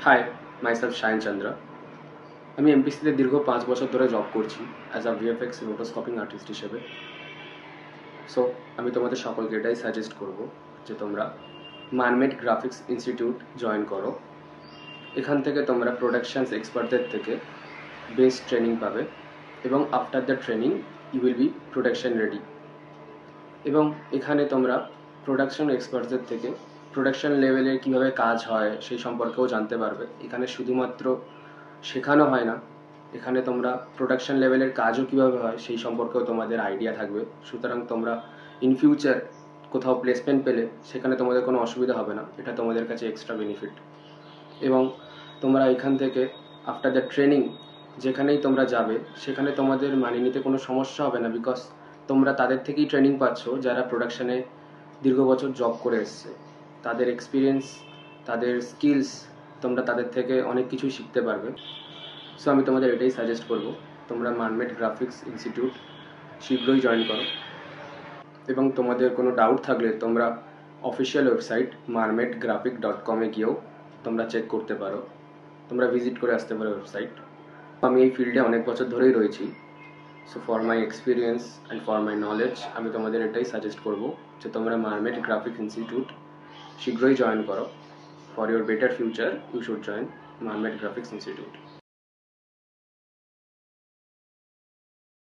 High, myself Shayan চন্দ্র। আমি এমপিসিতে দীর্ঘ 5 বছর ধরে জব করছি অ্যাজ আ ভিএফএক্স রোটোস্কোপিং আর্টিস্ট হিসেবে। সো আমি তোমাদের সকলকে এটাই সাজেস্ট করব যে তোমরা মানমেড গ্রাফিক্স ইনস্টিটিউট জয়েন করো। এখান থেকে তোমরা প্রোডাকশনস এক্সপার্টদের থেকে বেস্ট ট্রেনিং পাবে এবং after the training you will be production ready. এবং এখানে তোমরা প্রোডাকশন এক্সপার্টদের থেকে প্রোডাকশন লেভেলে কীভাবে কাজ হয় সেই সম্পর্কেও জানতে পারবে। এখানে শুধুমাত্র শেখানো হয় না, এখানে তোমরা প্রোডাকশন লেভেলের কাজও কীভাবে হয় সেই সম্পর্কেও তোমাদের আইডিয়া থাকবে। সুতরাং তোমরা ইন ফিউচার কোথাও প্লেসমেন্ট পেলে সেখানে তোমাদের কোনো অসুবিধা হবে না, এটা তোমাদের কাছে এক্সট্রা বেনিফিট। এবং তোমরা এখান থেকে আফটার দ্য ট্রেনিং যেখানেই তোমরা যাবে সেখানে তোমাদের মানিয়ে নিতে কোনো সমস্যা হবে না, বিকজ তোমরা তাদের থেকেই ট্রেনিং পাচ্ছ যারা প্রোডাকশানে দীর্ঘ বছর জব করে এসছে। তাদের এক্সপিরিয়েন্স, তাদের স্কিলস, তোমরা তাদের থেকে অনেক কিছুই শিখতে পারবে। সো আমি তোমাদের এটাই সাজেস্ট করব, তোমরা মানমেড গ্রাফিক্স ইনস্টিটিউট শীঘ্রই জয়েন করো। এবং তোমাদের কোনো ডাউট থাকলে তোমরা অফিসিয়াল ওয়েবসাইট marmedgraphic.com-এ গিয়েও তোমরা চেক করতে পারো, তোমরা ভিজিট করে আসতে পারো ওয়েবসাইট। আমি এই ফিল্ডে অনেক বছর ধরেই রয়েছি। So for my experience and for my knowledge আমি তোমাদের এটাই সাজেস্ট করব যে তোমরা মানমেড গ্রাফিক ইনস্টিটিউট শীঘ্রই জয়েন করো। For your better future you should join manmade graphics institute.